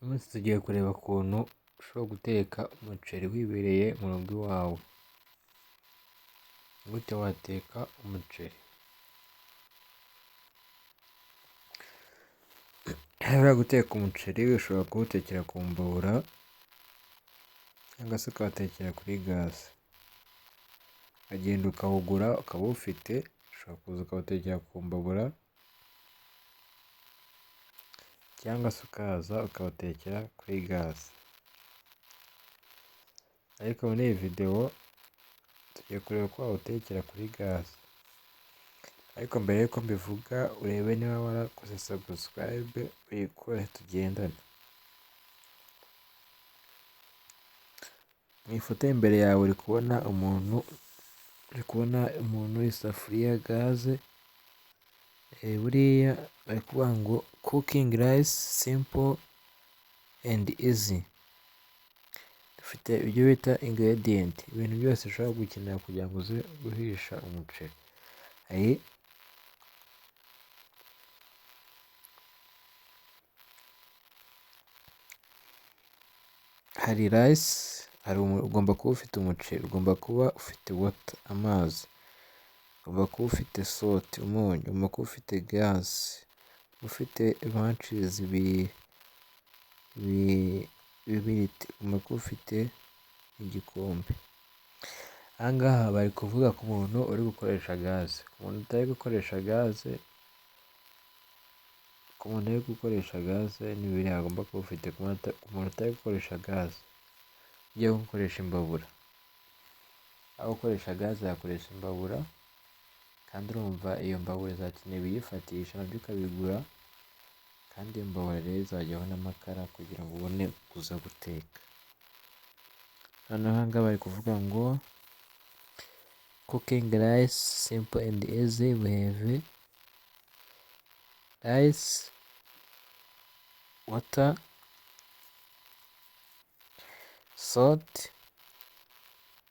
Uyu munsi tugiye kureba ukuntu ushobora guteka umuceri wibereye mu rugo iwawe. Gute wateka umuceri? Niba guteka umuceri ushobora kuwutekera ku mbabura cyangwa se ukawatekera kuri gaze. Ukagenda ukawugura ukaba uwufite, ushobora kuza ukawutekera ku mbabura cyangwa se ukaza ukawutekera kuri gaze. Ariko muri iyi videwo tugiye kureba uko wawutekera kuri gaze. Ariko mbere y'uko mbivuga urebe niba warakoze subscribe uyikore tugendane. Mu ifoto imbere yawe uri kubona umuntu w'isafuriya, gaze. Buriya bari kuvuga ngo cooking rice simple and easy. Dufite ibyo bita ingredient, ibintu byose ushobora gukenera kugira ngo uze guhisha umuceri. Hari rice, ugomba kuba ufite umuceri, ugomba kuba ufite water, amazi, ugomba kuba ufite salt, umunyu, ugomba kuba ufite gas, ufite matches bibiri, ugomba kuba ufite igikombe. Aha ngaha bari kuvuga ku muntu uri gukoresha gaze. Ku muntu utari gukoresha gaze n'ibiri agomba kuba ufite. Ku muntu utari gukoresha gaze ujye gukoresha imbabura. Aho gukoresha gaze yakoresha imbabura, kandi urumva iyo mbabura izakenera ibiyifatisha nabyo ukabigura, kandi iyo mbabura rero izajyaho n'amakara kugira ngo ubone kuza guteka. Noneho aha ngaha bari kuvuga ngo cooking rice simple and easy. We have rice, water, salt,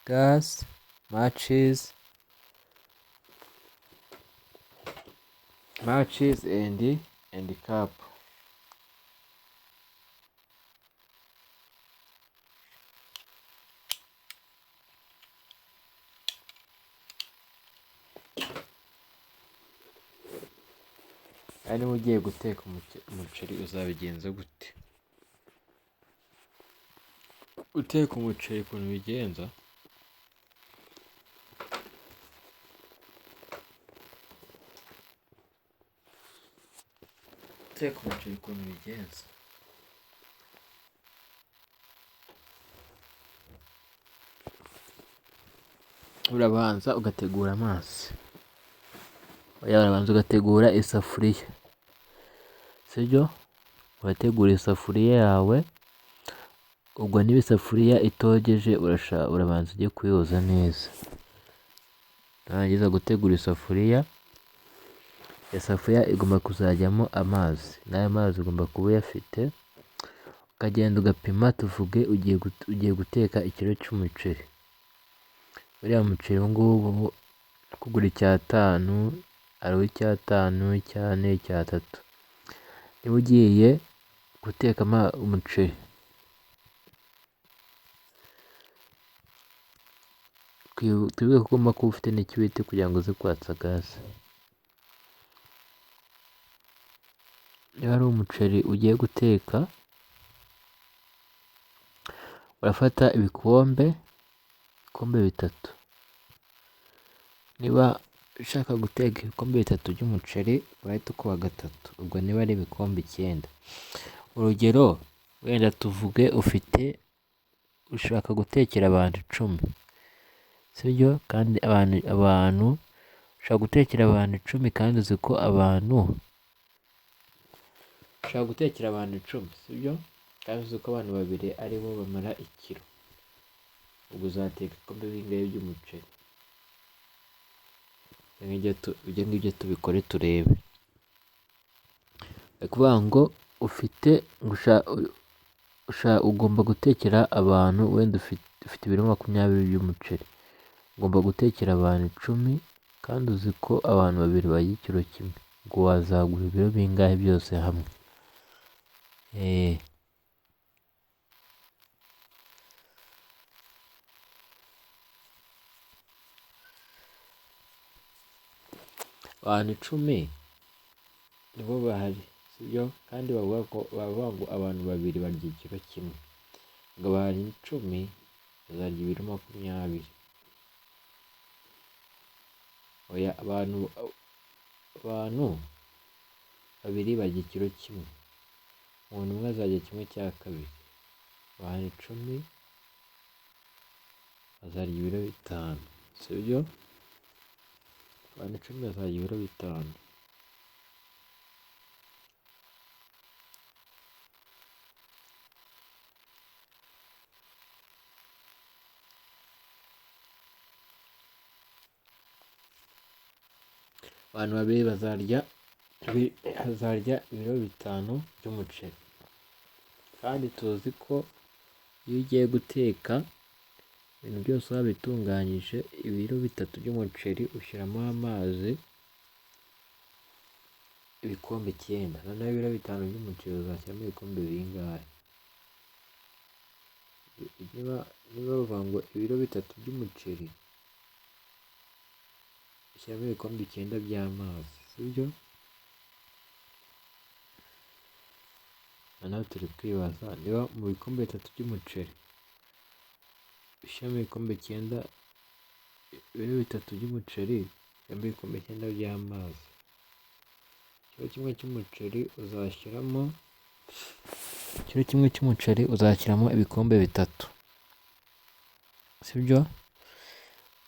gas, matches and cup. Niba ugiye guteka umuceri uzabigenza gute? Uteka umuceri ukuntu ubigenza, urabanza ugategura amazi. Urabanza ugategura isafuriya, sibyo? Urategura isafuriya yawe. Ubwo niba isafuriya itogeje urabanza ujye kuyoza neza. Narangiza gutegura isafuriya, igomba kuzajyamo amazi, n'ayo mazi ugomba kuba uyafite. Ukagenda ugapima, tuvuge ugiye guteka ikiro cy'umuceri. Uriya muceri ubu ngubu kugura icyatanu, hariho icyatanu, icyane, icyatatu. Niba ugiye guteka umuceri, twibuke ko ugomba kuba ufite n'ikibiriti kugira ngo uze kwatsa gaze. Niba ari umuceri ugiye guteka, urafata ibikombe 3. Niba ushaka guteka ibikombe 3 by'umuceri, urahita ukuba 3. Ubwo niba ari ibikombe 9. Urugero, wenda tuvuge ushaka gutekera abantu 10, sibyo? Kandi abantu ushaka gutekera abantu 10, kandi uzi ko ushaka gutekera abantu 10, sibyo? Kandi uzi ko abantu 2 aribo bamara ikiro. Ubwo uzateka ibikombe bingahe by'umuceri? Ibyo ngibyo tubikore turebe. Bari kuvuga ngo ugomba gutekera abantu, wenda ufite ibiro 20 by'umuceri. Ugomba gutekera abantu 10, kandi uzi ko abantu 2 barya ikiro kimwe. Ngo wazagura ibiro bingahe byose hamwe? abantu 10 nibo bahari, sibyo? Kandi bavuga ngo abantu 2 barya ikiro kimwe, ngo abantu 10 bazarya ibiro 20. Oya, abantu 2 barya ikiro kimwe, umuntu umwe azarya 1/2. Abantu 10 bazarya ibiro 5, sibyo? Abantu 10 bazarya ibiro 5. Abantu 2 bazarya ibiro 5 by'umuceri. Kandi tuzi ko iyo ugiye guteka ibintu byose wabitunganyije, ibiro 3 by'umuceri ushyiramo amazi ibikombe 9, noneho ibiro 5 by'umuceri uzashyiramo ibikombe bingahe? Niba bavuga ngo ibiro 3 by'umuceri ushyiramo ibikombe 9 by'amazi, sibyo? Noneho turi kwibaza niba mu bikombe 3 by'umuceri ushyiramo ibikombe 9, ibiro 3 by'umuceri ushyiramo ibikombe 9 by'amazi, ikiro kimwe cy'umuceri uzashyiramo ibikombe 3, sibyo?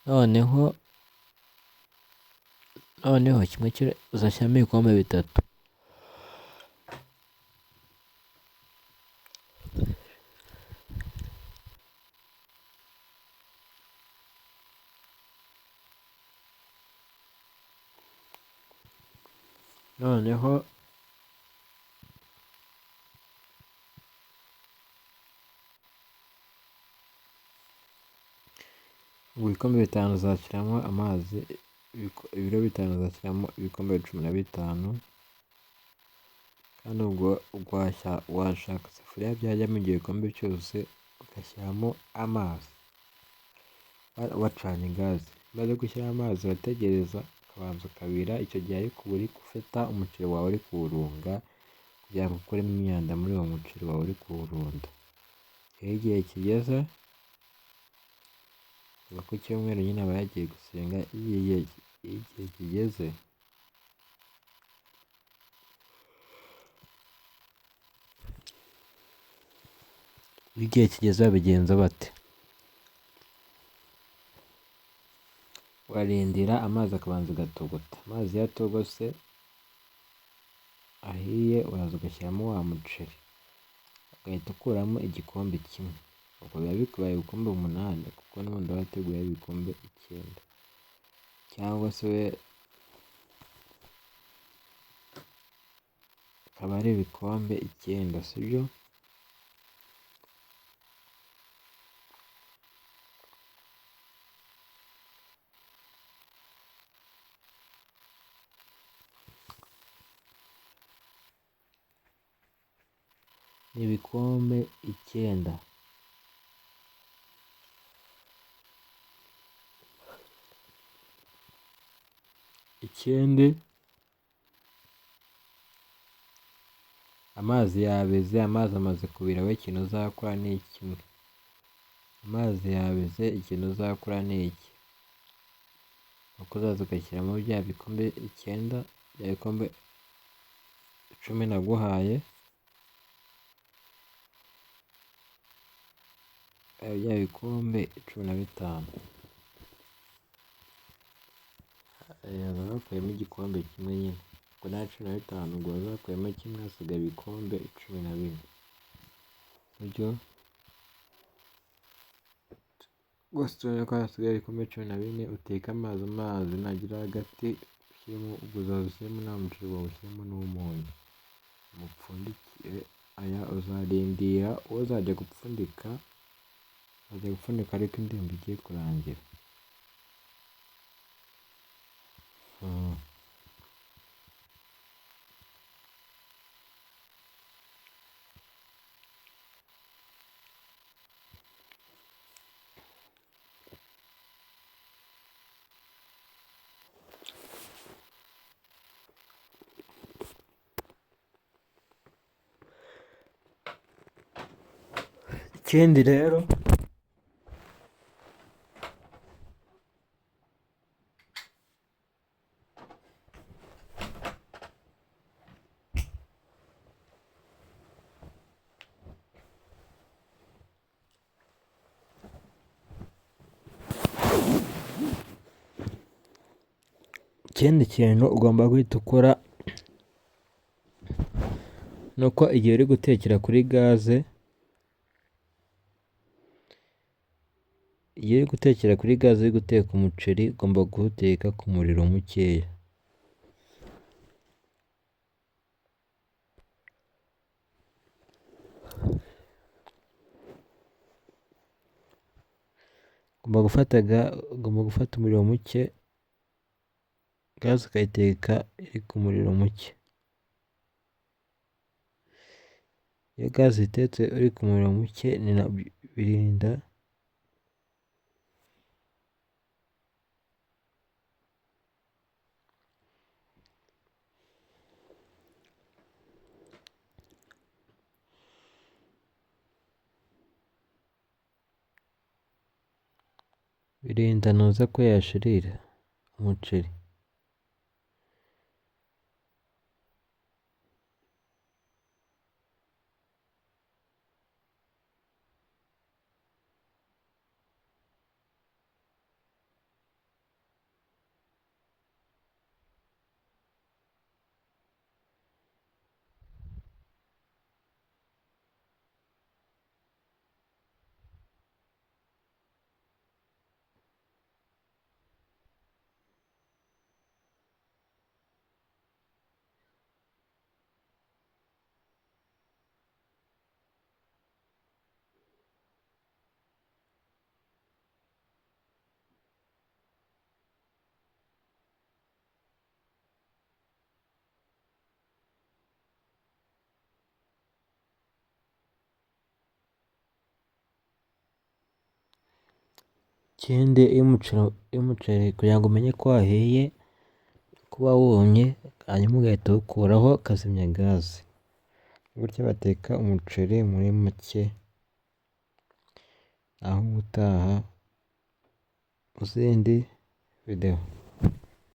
Noneho kimwe uzashyiramo ibikombe 3. Noneho mu bikombe 5 uzashyiramo amazi, ibiro 5 uzashyiramo ibikombe 15. Kandi ubwo washaka isafuriya byajyamo ibyo bikombe cyose ugashyiramo amazi wacanye gaze. Umaze gushyira amazi urategereza ukabanza ukabira, icyo gihe ariko uba uri gufata umuceri wawe uri kuwurunga kugira ngo ukuremo imyanda muri uwo muceri wawe uri kuwurunda. Iyo igihe kigeze, uva ku cyumweru nyine aba yagiye gusenga. Iyo igihe kigeze babigenza bate? Warindira amazi akabanza agatogota. Amazi iyo atogose ahiye, uraza ugashyiramo wa muceri, ugahita ukuramo igikombe kimwe. Ubwo biba bikubaye ibikombe 8, kuko n'ubundi aba yateguye ibikombe 9, cyangwa se akaba ari ibikombe 9, sibyo? Ni ibikombe 9. Ikindi, amazi yabize, amazi amaze kubira, we ikintu uzakora ni kimwe. Amazi yabize, ikintu uzakora ni iki: nuko uzaza ugashyiramo bya bikombe 9, bya bikombe 10 naguhaye, bya bikombe 15. Bakuyemo igikombe kimwe nyine, ubwo nta 15, ubwo bazakuyemo kimwe, hasigaye ibikombe 14. Sibyo? Rwose turabona ko hasigaye ibikombe 14. Uteka amazi nagira hagati ushyiremo, ubwo uzaza ushyiremo nta muceri wawe, ushyiremo n'umunyu, umupfundikire. Aya uzarindira uwo uzajya gupfundika ariko indirimbo igiye kurangira. Ikindi rero ikindi kintu ugomba guhita ukora ni uko igihe uri gutekera kuri gaze, uri guteka umuceri ugomba kuwuteka ku muriro mukeya. Ugomba gufata umuriro muke, gaze ukayiteka iri ku muriro muke. Iyo gaze itetse uri ku muriro muke birinda ntuza ko yashirira umuceri. Ikindi iyo umuceri kugira ngo umenye ko wahiye, kuba wumye, hanyuma ugahita uwukuraho ukazimya gaze. Gutyo bateka umuceri muri make. Naho ubutaha mu zindi videwo.